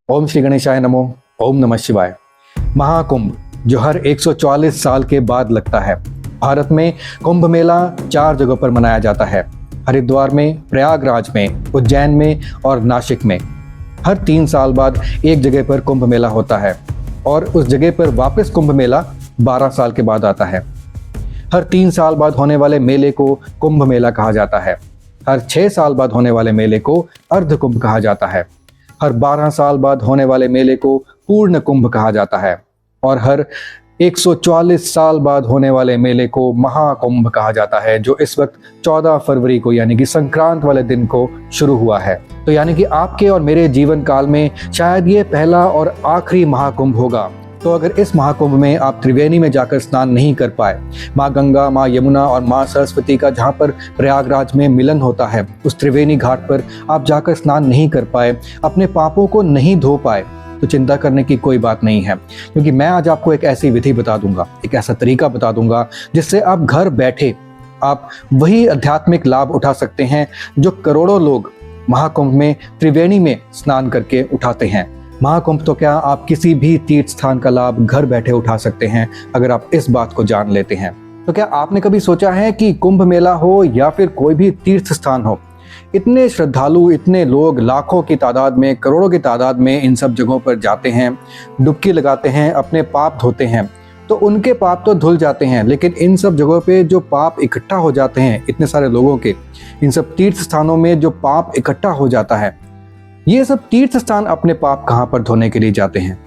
ओम श्री गणेशाय नमो। ओम नमः शिवाय। महाकुंभ जो हर 144 साल के बाद लगता है। भारत में कुंभ मेला 4 जगहों पर मनाया जाता है। हरिद्वार में, प्रयागराज में, उज्जैन में और नासिक में। हर 3 साल बाद एक जगह पर कुंभ मेला होता है और उस जगह पर वापस कुंभ मेला 12 साल के बाद आता है। हर 3 साल बाद होने वाले मेले को कुंभ मेला कहा जाता है। हर 6 साल बाद होने वाले मेले को अर्ध कुंभ कहा जाता है। हर 12 साल बाद होने वाले मेले को पूर्ण कुंभ कहा जाता है और हर 144 साल बाद होने वाले मेले को महाकुंभ कहा जाता है, जो इस वक्त 14 फरवरी को यानी कि संक्रांत वाले दिन को शुरू हुआ है। तो यानी कि आपके और मेरे जीवन काल में शायद ये पहला और आखिरी महाकुंभ होगा। तो अगर इस महाकुंभ में आप त्रिवेणी में जाकर स्नान नहीं कर पाए, माँ गंगा, माँ यमुना और माँ सरस्वती का जहाँ पर प्रयागराज में मिलन होता है, उस त्रिवेणी घाट पर आप जाकर स्नान नहीं कर पाए, अपने पापों को नहीं धो पाए, तो चिंता करने की कोई बात नहीं है, क्योंकि मैं आज आपको एक ऐसी विधि बता दूंगा, एक ऐसा तरीका बता दूंगा जिससे आप घर बैठे आप वही आध्यात्मिक लाभ उठा सकते हैं जो करोड़ों लोग महाकुंभ में त्रिवेणी में स्नान करके उठाते हैं। महाकुंभ तो क्या, आप किसी भी तीर्थ स्थान का लाभ घर बैठे उठा सकते हैं अगर आप इस बात को जान लेते हैं। तो क्या आपने कभी सोचा है कि कुंभ मेला हो या फिर कोई भी तीर्थ स्थान हो, इतने श्रद्धालु, इतने लोग लाखों की तादाद में, करोड़ों की तादाद में इन सब जगहों पर जाते हैं, डुबकी लगाते हैं, अपने पाप धोते हैं, तो उनके पाप तो धुल जाते हैं, लेकिन इन सब जगहों पे जो पाप इकट्ठा हो जाते हैं, इतने सारे लोगों के, इन सब तीर्थ स्थानों में जो पाप इकट्ठा हो जाता है, ये सब तीर्थ स्थान अपने पाप कहाँ पर धोने के लिए जाते हैं?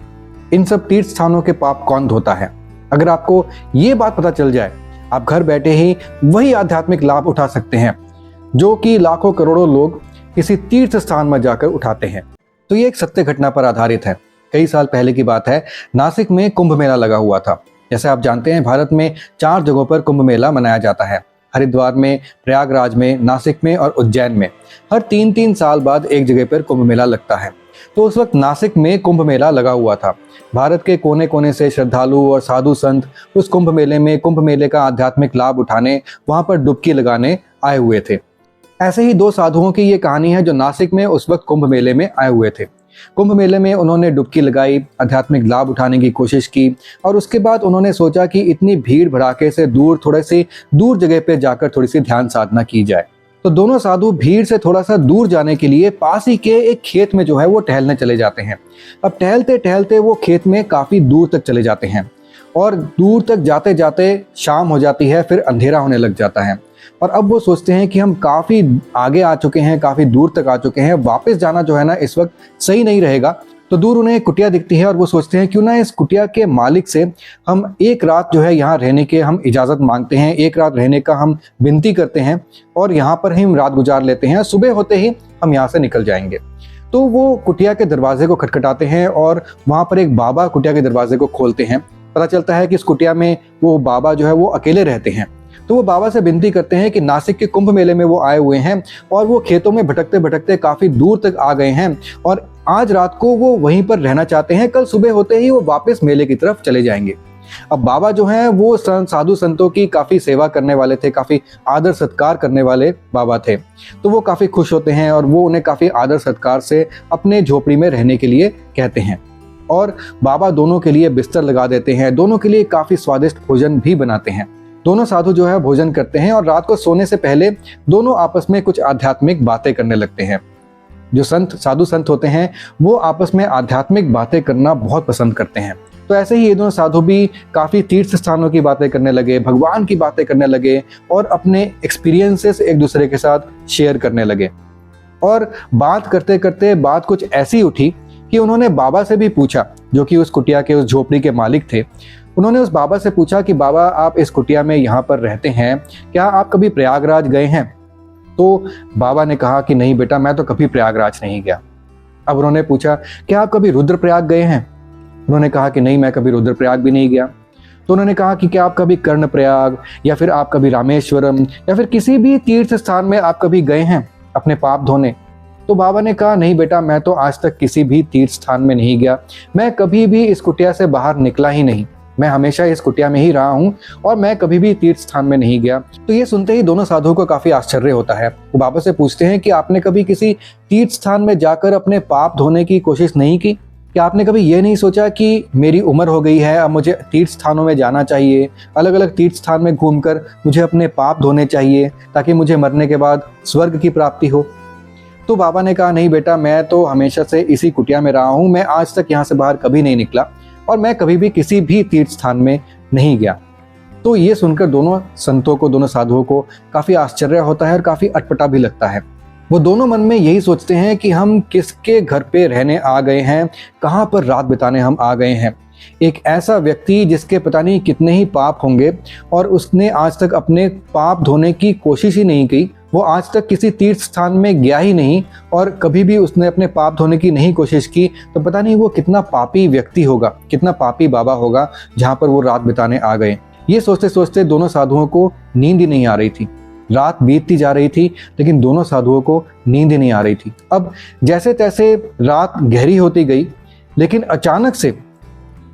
इन सब तीर्थ स्थानों के पाप कौन धोता है? अगर आपको ये बात पता चल जाए, आप घर बैठे ही वही आध्यात्मिक लाभ उठा सकते हैं जो कि लाखों करोड़ों लोग किसी तीर्थ स्थान में जाकर उठाते हैं। तो ये एक सत्य घटना पर आधारित है। कई साल पहले की बात है, नासिक में कुंभ मेला लगा हुआ था। जैसे आप जानते हैं, भारत में 4 जगहों पर कुंभ मेला मनाया जाता है। हरिद्वार में, प्रयागराज में, नासिक में और उज्जैन में। हर 3-3 साल बाद एक जगह पर कुंभ मेला लगता है। तो उस वक्त नासिक में कुंभ मेला लगा हुआ था। भारत के कोने कोने से श्रद्धालु और साधु संत उस कुंभ मेले का आध्यात्मिक लाभ उठाने, वहां पर डुबकी लगाने आए हुए थे। ऐसे ही 2 साधुओं की ये कहानी है जो नासिक में उस वक्त कुंभ मेले में आए हुए थे। कुंभ मेले में उन्होंने डुबकी लगाई, आध्यात्मिक लाभ उठाने की कोशिश की और उसके बाद उन्होंने सोचा कि इतनी भीड़ भड़ाके से दूर, थोड़े से दूर जगह पे जाकर थोड़ी सी ध्यान साधना की जाए। तो दोनों साधु भीड़ से थोड़ा सा दूर जाने के लिए पास ही के एक खेत में जो है वो टहलने चले जाते हैं। अब टहलते टहलते वो खेत में काफी दूर तक चले जाते हैं और दूर तक जाते जाते शाम हो जाती है, फिर अंधेरा होने लग जाता है। और अब वो सोचते हैं कि हम काफ़ी आगे आ चुके हैं, काफ़ी दूर तक आ चुके हैं, वापस जाना जो है ना इस वक्त सही नहीं रहेगा। तो दूर उन्हें एक कुटिया दिखती है और वो सोचते हैं क्यों ना इस कुटिया के मालिक से हम एक रात जो है यहाँ रहने के हम इजाज़त मांगते हैं, एक रात रहने का हम विनती करते हैं और यहाँ पर ही हम रात गुजार लेते हैं, सुबह होते ही हम यहाँ से निकल जाएंगे। तो वो कुटिया के दरवाजे को खटखटाते हैं और वहाँ पर एक बाबा कुटिया के दरवाजे को खोलते हैं। पता चलता है कि इस कुटिया में वो बाबा जो है वो अकेले रहते हैं। तो वो बाबा से विनती करते हैं कि नासिक के कुंभ मेले में वो आए हुए हैं और वो खेतों में भटकते भटकते काफ़ी दूर तक आ गए हैं और आज रात को वो वहीं पर रहना चाहते हैं, कल सुबह होते ही वो वापस मेले की तरफ चले जाएंगे। अब बाबा जो हैं वो साधु संतों की काफ़ी सेवा करने वाले थे, काफ़ी आदर सत्कार करने वाले बाबा थे। तो वो काफ़ी खुश होते हैं और वो उन्हें काफ़ी आदर सत्कार से अपने झोपड़ी में रहने के लिए कहते हैं और बाबा दोनों के लिए बिस्तर लगा देते हैं, दोनों के लिए काफ़ी स्वादिष्ट भोजन भी बनाते हैं। दोनों साधु जो है भोजन करते हैं और रात को सोने से पहले दोनों आपस में कुछ आध्यात्मिक बातें करने लगते हैं। जो साधु संत होते हैं वो आपस में आध्यात्मिक बातें करना बहुत पसंद करते हैं। तो ऐसे ही ये दोनों साधु भी काफ़ी तीर्थ स्थानों की बातें करने लगे, भगवान की बातें करने लगे और अपने एक्सपीरियंसेस एक दूसरे के साथ शेयर करने लगे। और बात करते करते बात कुछ ऐसी उठी कि उन्होंने बाबा से भी पूछा, जो कि उस कुटिया के, उस झोपड़ी के मालिक थे। उन्होंने उस बाबा से पूछा कि बाबा, आप इस कुटिया में यहाँ पर रहते हैं, क्या आप कभी प्रयागराज गए हैं? तो बाबा ने कहा कि नहीं बेटा, मैं तो कभी प्रयागराज नहीं गया। अब उन्होंने पूछा, क्या आप कभी रुद्रप्रयाग गए हैं? उन्होंने कहा कि नहीं, मैं कभी रुद्रप्रयाग भी नहीं गया। तो उन्होंने कहा कि क्या आप कभी कर्णप्रयाग या फिर आप कभी रामेश्वरम या फिर किसी भी तीर्थ स्थान में आप कभी गए हैं अपने पाप धोने? तो बाबा ने कहा, नहीं बेटा, मैं तो आज तक किसी भी तीर्थ स्थान में नहीं गया, मैं कभी भी इस कुटिया से बाहर निकला ही नहीं, मैं हमेशा इस कुटिया में ही रहा हूँ और मैं कभी भी तीर्थ स्थान में नहीं गया। तो ये सुनते ही दोनों साधुओं को काफी आश्चर्य होता है। वो बाबा से पूछते हैं कि आपने कभी किसी तीर्थ स्थान में जाकर अपने पाप धोने की कोशिश नहीं की? क्या आपने कभी ये नहीं सोचा कि मेरी उम्र हो गई है, अब मुझे तीर्थ स्थानों में जाना चाहिए, अलग अलग तीर्थ स्थान में घूमकर मुझे अपने पाप धोने चाहिए ताकि मुझे मरने के बाद स्वर्ग की प्राप्ति हो। तो बाबा ने कहा, नहीं बेटा, मैं तो हमेशा से इसी कुटिया में रहा हूँ, मैं आज तक यहाँ से बाहर कभी नहीं निकला और मैं कभी भी किसी भी तीर्थ स्थान में नहीं गया। तो ये सुनकर दोनों संतों को, दोनों साधुओं को काफ़ी आश्चर्य होता है और काफ़ी अटपटा भी लगता है। वो दोनों मन में यही सोचते हैं कि हम किसके घर पे रहने आ गए हैं, कहाँ पर रात बिताने हम आ गए हैं। एक ऐसा व्यक्ति जिसके पता नहीं कितने ही पाप होंगे और उसने आज तक अपने पाप धोने की कोशिश ही नहीं की, वो आज तक किसी तीर्थ स्थान में गया ही नहीं और कभी भी उसने अपने पाप धोने की नहीं कोशिश की, तो पता नहीं वो कितना पापी व्यक्ति होगा, कितना पापी बाबा होगा जहाँ पर वो रात बिताने आ गए। ये सोचते सोचते दोनों साधुओं को नींद ही नहीं आ रही थी। रात बीतती जा रही थी लेकिन दोनों साधुओं को नींद ही नहीं आ रही थी। अब जैसे तैसे रात गहरी होती गई, लेकिन अचानक से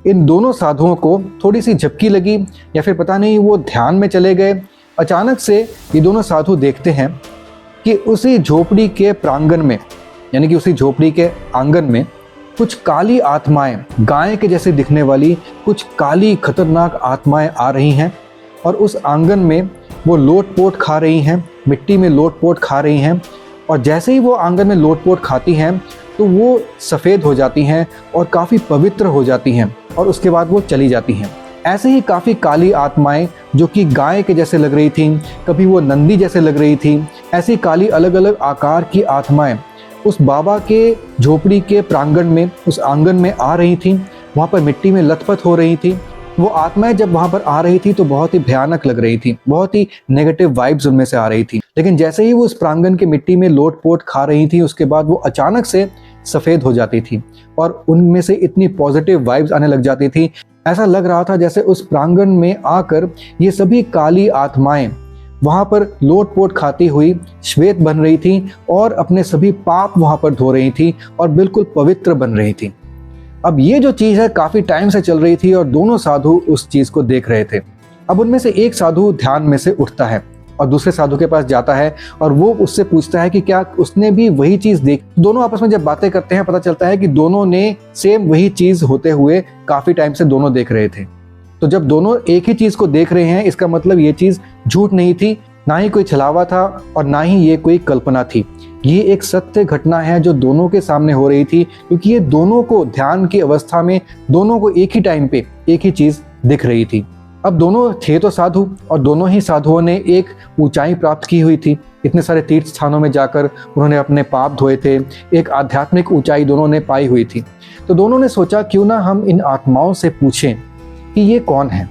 इन दोनों साधुओं को थोड़ी सी झपकी लगी या फिर पता नहीं वो ध्यान में चले गए। अचानक से ये दोनों साधु देखते हैं कि उसी झोपड़ी के प्रांगण में, यानी कि उसी झोपड़ी के आंगन में कुछ काली आत्माएं, गाय के जैसे दिखने वाली कुछ काली खतरनाक आत्माएं आ रही हैं और उस आंगन में वो लोट-पोट खा रही हैं, मिट्टी में लोट-पोट खा रही हैं। और जैसे ही वो आंगन में लोट-पोट खाती हैं तो वो सफ़ेद हो जाती हैं और काफ़ी पवित्र हो जाती हैं और उसके बाद वो चली जाती हैं। ऐसे ही काफ़ी काली आत्माएं जो कि गाय के जैसे लग रही थीं, कभी वो नंदी जैसे लग रही थी, ऐसी काली अलग अलग आकार की आत्माएं उस बाबा के झोपड़ी के प्रांगण में, उस आंगन में आ रही थीं। वहाँ पर मिट्टी में लथपथ हो रही थी। वो आत्माएं जब वहाँ पर आ रही थी तो बहुत ही भयानक लग रही थी, बहुत ही नेगेटिव वाइब्स उनमें से आ रही थी। लेकिन जैसे ही वो उस प्रांगण के मिट्टी में लोट-पोट खा रही थी, उसके बाद वो अचानक से सफ़ेद हो जाती थी और उनमें से इतनी पॉजिटिव वाइब्स आने लग जाती थी। ऐसा लग रहा था जैसे उस प्रांगण में आकर ये सभी काली आत्माएं वहाँ पर लोट-पोट खाती हुई श्वेत बन रही थी और अपने सभी पाप वहाँ पर धो रही थी और बिल्कुल पवित्र बन रही थी। अब ये जो चीज़ है काफ़ी टाइम से चल रही थी और दोनों साधु उस चीज़ को देख रहे थे। अब उनमें से एक साधु ध्यान में से उठता है और दूसरे साधु के पास जाता है और वो उससे पूछता है कि क्या उसने भी वही चीज़ देखी। दोनों आपस में जब बातें करते हैं पता चलता है कि दोनों ने सेम वही चीज़ होते हुए काफ़ी टाइम से दोनों देख रहे थे। तो जब दोनों एक ही चीज़ को देख रहे हैं, इसका मतलब ये चीज़ झूठ नहीं थी, ना ही कोई छलावा था और ना ही ये कोई कल्पना थी। ये एक सत्य घटना है जो दोनों के सामने हो रही थी, क्योंकि ये दोनों को ध्यान की अवस्था में दोनों को एक ही टाइम पे एक ही चीज़ दिख रही थी। अब दोनों थे तो साधु और दोनों ही साधुओं ने एक ऊंचाई प्राप्त की हुई थी। इतने सारे तीर्थ स्थानों में जाकर उन्होंने अपने पाप धोए थे, एक आध्यात्मिक ऊंचाई दोनों ने पाई हुई थी। तो दोनों ने सोचा क्यों ना हम इन आत्माओं से पूछें कि ये कौन है।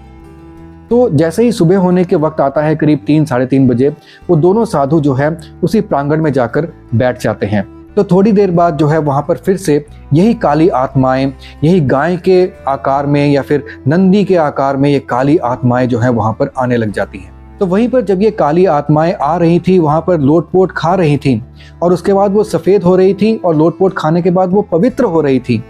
तो जैसे ही सुबह होने के वक्त आता है, करीब 3 साढ़े 3 बजे, वो दोनों साधु जो है उसी प्रांगण में जाकर बैठ जाते हैं। तो थोड़ी देर बाद जो है वहाँ पर फिर से यही काली आत्माएं, यही गाय के आकार में या फिर नंदी के आकार में ये काली आत्माएं जो है वहाँ पर आने लग जाती हैं। तो वहीं पर जब ये काली आत्माएं आ रही थी, वहाँ पर लोट-पोट खा रही थी और उसके बाद वो सफ़ेद हो रही थी और लोट-पोट खाने के बाद वो पवित्र हो रही थी।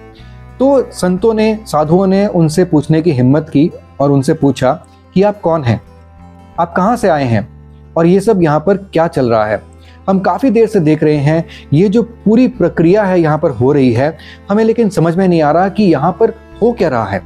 तो संतों ने, साधुओं ने उनसे पूछने की हिम्मत की और उनसे पूछा कि आप कौन हैं, आप कहाँ से आए हैं और ये सब यहाँ पर क्या चल रहा है। हम काफ़ी देर से देख रहे हैं ये जो पूरी प्रक्रिया है यहाँ पर हो रही है, हमें लेकिन समझ में नहीं आ रहा कि यहाँ पर हो क्या रहा है।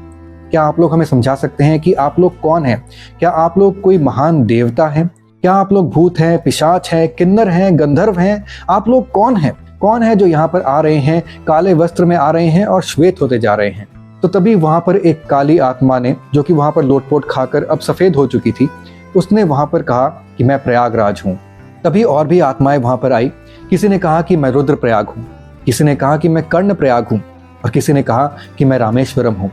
क्या आप लोग हमें समझा सकते हैं कि आप लोग कौन हैं? क्या आप लोग कोई महान देवता हैं? क्या आप लोग भूत हैं, पिशाच हैं, किन्नर हैं, गंधर्व हैं? आप लोग कौन हैं? कौन है जो यहाँ पर आ रहे हैं, काले वस्त्र में आ रहे हैं और श्वेत होते जा रहे हैं? तो तभी वहाँ पर एक काली आत्मा ने, जो कि वहाँ पर लोट-पोट खाकर अब सफ़ेद हो चुकी थी, उसने वहाँ पर कहा कि मैं प्रयागराज हूँ। तभी और भी आत्माएं वहाँ पर आई। किसी ने कहा कि मैं रुद्रप्रयाग हूँ, किसी ने कहा कि मैं कर्णप्रयाग हूँ और किसी ने कहा कि मैं रामेश्वरम हूँ।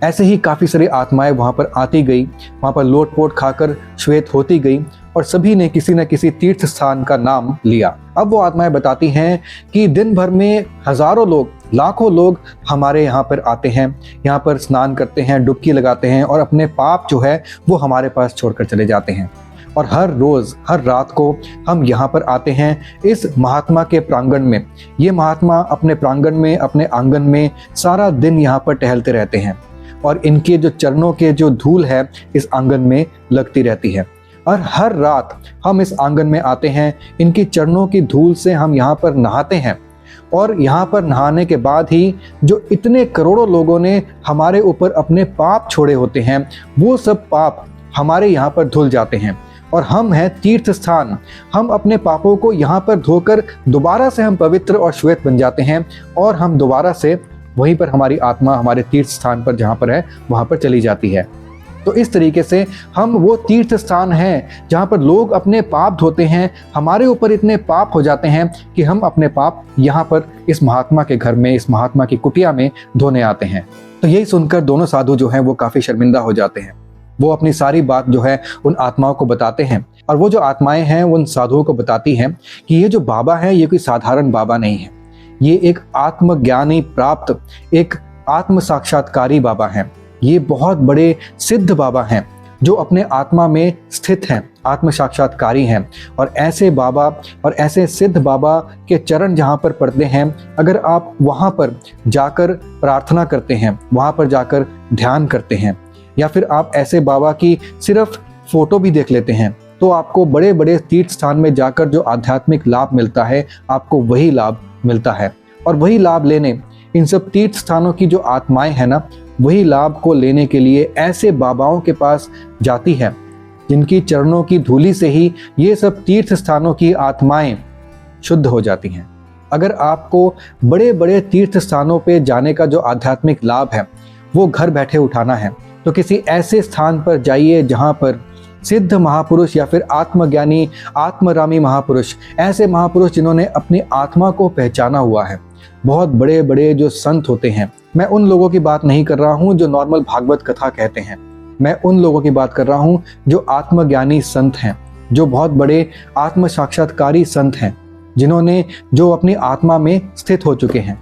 ऐसे ही काफ़ी सारी आत्माएं वहाँ पर आती गई, वहाँ पर लोट-पोट खाकर श्वेत होती गई और सभी ने किसी न किसी तीर्थ स्थान का नाम लिया। अब वो आत्माएं बताती हैं कि दिन भर में हज़ारों लोग, लाखों लोग हमारे यहाँ पर आते हैं, यहाँ पर स्नान करते हैं, डुबकी लगाते हैं और अपने पाप जो है वो हमारे पास छोड़कर चले जाते हैं। और हर रोज़, हर रात को हम यहाँ पर आते हैं इस महात्मा के प्रांगण में। ये महात्मा अपने प्रांगण में, अपने आंगन में सारा दिन यहाँ पर टहलते रहते हैं और इनके जो चरणों के जो धूल है इस आंगन में लगती रहती है। और हर रात हम इस आंगन में आते हैं, इनकी चरणों की धूल से हम यहाँ पर नहाते हैं और यहाँ पर नहाने के बाद ही जो इतने करोड़ों लोगों ने हमारे ऊपर अपने पाप छोड़े होते हैं, वो सब पाप हमारे यहाँ पर धुल जाते हैं और हम हैं तीर्थ स्थान। हम अपने पापों को यहाँ पर धोकर दोबारा से हम पवित्र और श्वेत बन जाते हैं और हम दोबारा से वहीं पर हमारी आत्मा हमारे तीर्थ स्थान पर जहाँ पर है वहाँ पर चली जाती है। तो इस तरीके से हम वो तीर्थ स्थान हैं जहाँ पर लोग अपने पाप धोते हैं। हमारे ऊपर इतने पाप हो जाते हैं कि हम अपने पाप यहाँ पर इस महात्मा के घर में, इस महात्मा की कुटिया में धोने आते हैं। तो यही सुनकर दोनों साधु जो हैं वो काफ़ी शर्मिंदा हो जाते हैं। वो अपनी सारी बात जो है उन आत्माओं को बताते हैं और वो जो आत्माएं हैं उन साधुओं को बताती हैं कि ये जो बाबा है ये कोई साधारण बाबा नहीं है, ये एक आत्मज्ञानी प्राप्त, एक आत्म साक्षात्कारी बाबा हैं। ये बहुत बड़े सिद्ध बाबा हैं जो अपने आत्मा में स्थित हैं, आत्म साक्षात्कारी हैं। और ऐसे बाबा और ऐसे सिद्ध बाबा के चरण जहाँ पर पड़ते हैं, अगर आप वहाँ पर जाकर प्रार्थना करते हैं, वहाँ पर जाकर ध्यान करते हैं, या फिर आप ऐसे बाबा की सिर्फ फोटो भी देख लेते हैं, तो आपको बड़े बड़े तीर्थ स्थान में जाकर जो आध्यात्मिक लाभ मिलता है, आपको वही लाभ मिलता है। और वही लाभ लेने इन सब तीर्थ स्थानों की जो आत्माएं हैं ना, वही लाभ को लेने के लिए ऐसे बाबाओं के पास जाती है जिनकी चरणों की धूली से ही ये सब तीर्थ स्थानों की आत्माएं शुद्ध हो जाती हैं। अगर आपको बड़े बड़े तीर्थ स्थानों पे जाने का जो आध्यात्मिक लाभ है वो घर बैठे उठाना है, तो किसी ऐसे स्थान पर जाइए जहाँ पर सिद्ध महापुरुष या फिर आत्मज्ञानी, आत्मरामी महापुरुष, ऐसे महापुरुष जिन्होंने अपनी आत्मा को पहचाना हुआ है, बहुत बड़े बड़े जो संत होते हैं। मैं उन लोगों की बात नहीं कर रहा हूँ जो नॉर्मल भागवत कथा कहते हैं, मैं उन लोगों की बात कर रहा हूँ जो आत्मज्ञानी संत हैं, जो बहुत बड़े आत्म साक्षात्कारी संत हैं, जिन्होंने जो अपनी आत्मा में स्थित हो चुके हैं।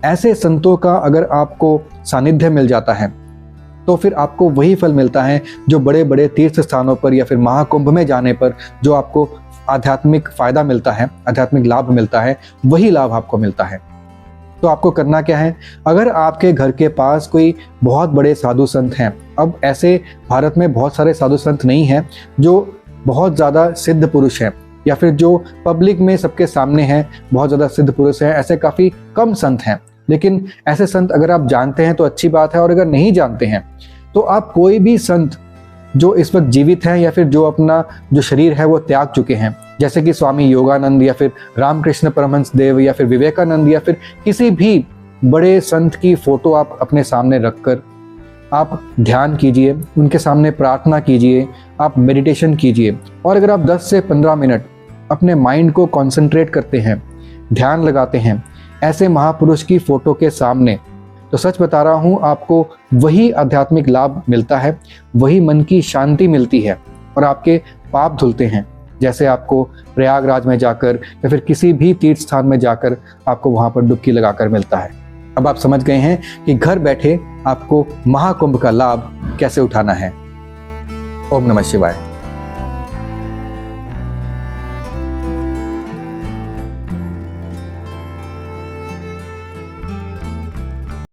ऐसे संतों का अगर आपको सानिध्य मिल जाता है तो फिर आपको वही फल मिलता है जो बड़े बड़े तीर्थ स्थानों पर या फिर महाकुंभ में जाने पर जो आपको आध्यात्मिक फायदा मिलता है, आध्यात्मिक लाभ मिलता है, वही लाभ आपको मिलता है। तो आपको करना क्या है, अगर आपके घर के पास कोई बहुत बड़े साधु संत हैं, अब ऐसे भारत में बहुत सारे साधु संत नहीं हैं जो बहुत ज़्यादा सिद्ध पुरुष हैं या फिर जो पब्लिक में सबके सामने हैं, बहुत ज़्यादा सिद्ध पुरुष हैं, ऐसे काफ़ी कम संत हैं। लेकिन ऐसे संत अगर आप जानते हैं तो अच्छी बात है, और अगर नहीं जानते हैं तो आप कोई भी संत जो इस वक्त जीवित हैं या फिर जो अपना जो शरीर है वो त्याग चुके हैं, जैसे कि स्वामी योगानंद या फिर रामकृष्ण परमहंस देव या फिर विवेकानंद या फिर किसी भी बड़े संत की फोटो आप अपने सामने रखकर आप ध्यान कीजिए, उनके सामने प्रार्थना कीजिए, आप मेडिटेशन कीजिए। और अगर आप 10 से 15 मिनट अपने माइंड को कंसंट्रेट करते हैं, ध्यान लगाते हैं ऐसे महापुरुष की फोटो के सामने, तो सच बता रहा हूँ आपको वही आध्यात्मिक लाभ मिलता है, वही मन की शांति मिलती है और आपके पाप धुलते हैं, जैसे आपको प्रयागराज में जाकर या फिर किसी भी तीर्थ स्थान में जाकर आपको वहाँ पर डुबकी लगाकर मिलता है। अब आप समझ गए हैं कि घर बैठे आपको महाकुंभ का लाभ कैसे उठाना है। ओम नमः शिवाय।